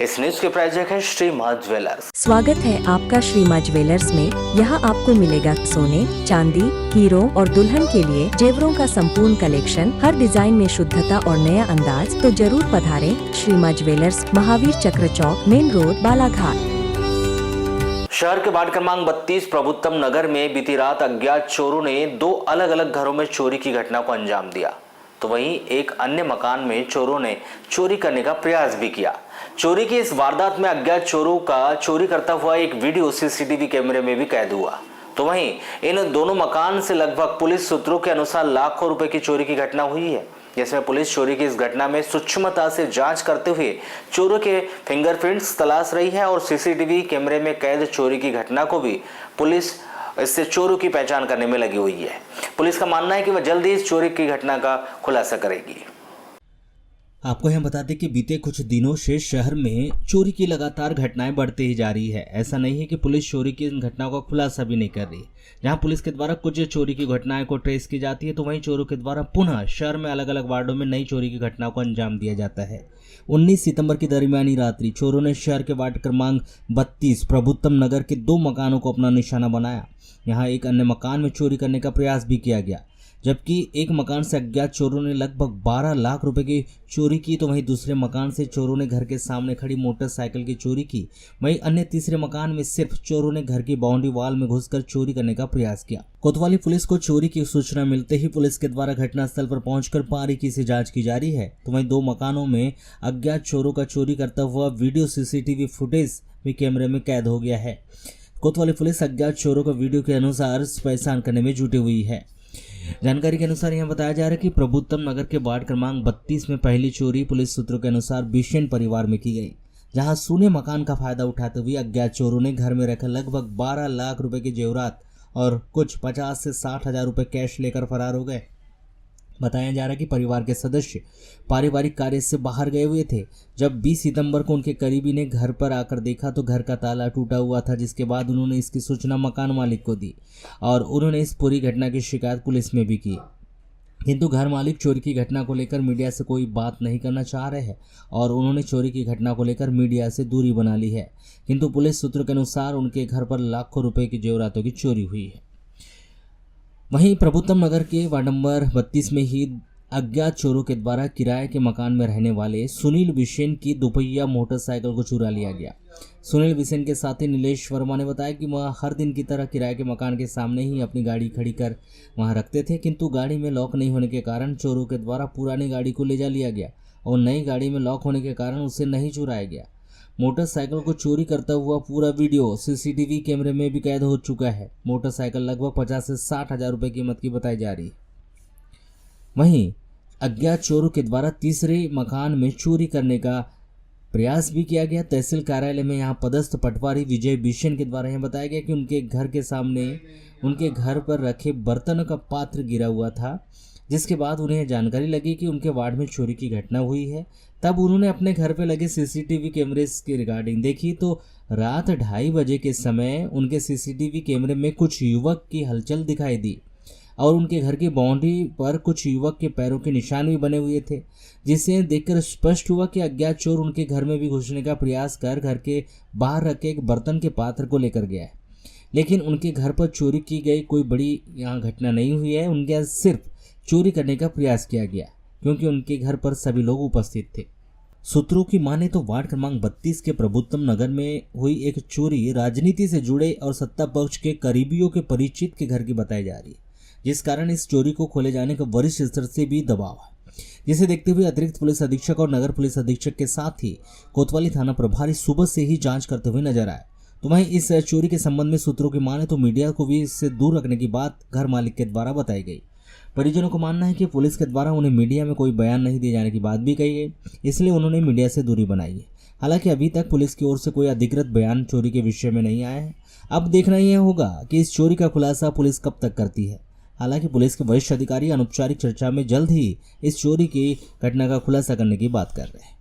इस न्यूज के प्रायोजक है श्री मां ज्वेलर्स। स्वागत है आपका श्री मां ज्वेलर्स में। यहाँ आपको मिलेगा सोने, चांदी, हीरो और दुल्हन के लिए जेवरों का संपूर्ण कलेक्शन, हर डिजाइन में शुद्धता और नया अंदाज। तो जरूर पधारें श्री मां ज्वेलर्स, महावीर चक्र चौक, मेन रोड, बालाघाट। शहर के वार्ड क्रमांक 32 प्रभुत्तम नगर में बीती रात अज्ञात चोरों ने 2 अलग अलग घरों में चोरी की घटना को अंजाम दिया, तो वहीं एक अन्य मकान में चोरों ने चोरी करने का प्रयास भी किया। चोरी की इस वारदात में अज्ञात चोरों का चोरी करता हुआ एक वीडियो सीसीटीवी कैमरे में भी कैद हुआ। तो वहीं इन दोनों मकान से लगभग पुलिस सूत्रों के अनुसार लाखों रुपए की चोरी की घटना हुई है, जिसमें पुलिस चोरी की इस घटना में सूक्ष्मता से जांच करते हुए चोरों के फिंगरप्रिंट्स तलाश रही है और सीसीटीवी कैमरे में कैद चोरी की घटना को भी पुलिस इससे चोरों की पहचान करने में लगी हुई है। पुलिस का मानना है कि वह जल्द ही इस चोरी की घटना का खुलासा करेगी। आपको यह बता दें कि बीते कुछ दिनों से शहर में चोरी की लगातार घटनाएं बढ़ती ही जा रही है। ऐसा नहीं है कि पुलिस चोरी की इन घटनाओं का खुलासा भी नहीं कर रही। जहां पुलिस के द्वारा कुछ चोरी की घटनाएं को ट्रेस की जाती है, तो वहीं चोरों के द्वारा पुनः शहर में अलग अलग वार्डों में नई चोरी की घटनाओं को अंजाम दिया जाता है। 19 सितंबर की दरमियानी रात्रि चोरों ने शहर के वार्ड क्रमांक 32 प्रभुत्तम नगर के 2 मकानों को अपना निशाना बनाया। यहाँ एक अन्य मकान में चोरी करने का प्रयास भी किया गया, जबकि एक मकान से अज्ञात चोरों ने लगभग 12 लाख रुपए की चोरी की, तो वहीं दूसरे मकान से चोरों ने घर के सामने खड़ी मोटरसाइकिल की चोरी की। वहीं अन्य तीसरे मकान में सिर्फ चोरों ने घर की बाउंड्री वॉल में घुसकर चोरी करने का प्रयास किया। कोतवाली पुलिस को चोरी की सूचना मिलते ही पुलिस के द्वारा घटनास्थल पर पहुंचकर बारीकी से जांच की जा रही है। तो वहीं 2 मकानों में अज्ञात चोरों का चोरी करता हुआ वीडियो सीसीटीवी फुटेज भी कैमरे में कैद हो गया है। कोतवाली पुलिस अज्ञात चोरों का वीडियो के अनुसार पहचान करने में जुटी हुई है। जानकारी के अनुसार यहां बताया जा रहा है कि प्रभुत्तम नगर के वार्ड क्रमांक 32 में पहली चोरी पुलिस सूत्रों के अनुसार बिशेन परिवार में की गई, जहां सूने मकान का फायदा उठाते हुए अज्ञात चोरों ने घर में रखे लगभग 12 लाख रुपए के जेवरात और कुछ 50 से 60 हजार रुपए कैश लेकर फरार हो गए। बताया जा रहा है कि परिवार के सदस्य पारिवारिक कार्य से बाहर गए हुए थे। जब 20 सितंबर को उनके करीबी ने घर पर आकर देखा तो घर का ताला टूटा हुआ था, जिसके बाद उन्होंने इसकी सूचना मकान मालिक को दी और उन्होंने इस पूरी घटना की शिकायत पुलिस में भी की। किंतु घर मालिक चोरी की घटना को लेकर मीडिया से कोई बात नहीं करना चाह रहे हैं और उन्होंने चोरी की घटना को लेकर मीडिया से दूरी बना ली है। किंतु पुलिस सूत्रों के अनुसार उनके घर पर लाखों रुपए की जेवरातों की चोरी हुई है। वहीं प्रभुत्तम नगर के वार्ड नंबर 32 में ही अज्ञात चोरों के द्वारा किराए के मकान में रहने वाले सुनील बिसेन की दोपहिया मोटरसाइकिल को चुरा लिया गया। सुनील बिसेन के साथी नीलेश वर्मा ने बताया कि वह हर दिन की तरह किराए के मकान के सामने ही अपनी गाड़ी खड़ी कर वहां रखते थे, किंतु गाड़ी में लॉक नहीं होने के कारण चोरों के द्वारा पुरानी गाड़ी को ले जा लिया गया और नई गाड़ी में लॉक होने के कारण उसे नहीं चुराया गया। मोटरसाइकिल को चोरी करता हुआ पूरा वीडियो सीसीटीवी कैमरे में भी कैद हो चुका है। मोटरसाइकिल लगभग 50 से 60 हजार रुपए कीमत की बताई जा रही है। वहीं अज्ञात चोरों के द्वारा तीसरे मकान में चोरी करने का प्रयास भी किया गया। तहसील कार्यालय में यहां पदस्थ पटवारी विजय बिशन के द्वारा यह बताया गया कि उनके घर के सामने उनके घर पर रखे बर्तनों का पात्र गिरा हुआ था, जिसके बाद उन्हें जानकारी लगी कि उनके वार्ड में चोरी की घटना हुई है। तब उन्होंने अपने घर पर लगे सीसीटीवी कैमरे की रिकॉर्डिंग देखी तो रात 2:30 बजे के समय उनके सीसीटीवी कैमरे में कुछ युवक की हलचल दिखाई दी और उनके घर की बाउंड्री पर कुछ युवक के पैरों के निशान भी बने हुए थे, जिसे देखकर स्पष्ट हुआ कि अज्ञात चोर उनके घर में भी घुसने का प्रयास कर घर के बाहर रखे एक बर्तन के पात्र को लेकर गया है। लेकिन उनके घर पर चोरी की गई कोई बड़ी यहाँ घटना नहीं हुई है। उनके यहाँ सिर्फ चोरी करने का प्रयास किया गया क्योंकि उनके घर पर सभी लोग उपस्थित थे। सूत्रों की माने तो वार्ड क्रमांक 32 के प्रभुत्तम नगर में हुई एक चोरी राजनीति से जुड़े और सत्ता पक्ष के करीबियों के परिचित के घर की बताई जा रही है, जिस कारण इस चोरी को खोले जाने का वरिष्ठ स्तर से भी दबाव है, जिसे देखते हुए अतिरिक्त पुलिस अधीक्षक और नगर पुलिस अधीक्षक के साथ ही कोतवाली थाना प्रभारी सुबह से ही जांच करते हुए नजर आए। तो वहीं इस चोरी के संबंध में सूत्रों की माने तो मीडिया को भी इससे दूर रखने की बात घर मालिक के द्वारा बताई गई। परिजनों को मानना है कि पुलिस के द्वारा उन्हें मीडिया में कोई बयान नहीं दिए जाने की बात भी कही गई, इसलिए उन्होंने मीडिया से दूरी बनाई है। हालांकि अभी तक पुलिस की ओर से कोई अधिकृत बयान चोरी के विषय में नहीं आया है। अब देखना यह होगा कि इस चोरी का खुलासा पुलिस कब तक करती है। हालांकि पुलिस के वरिष्ठ अधिकारी अनौपचारिक चर्चा में जल्द ही इस चोरी की घटना का खुलासा करने की बात कर रहे हैं।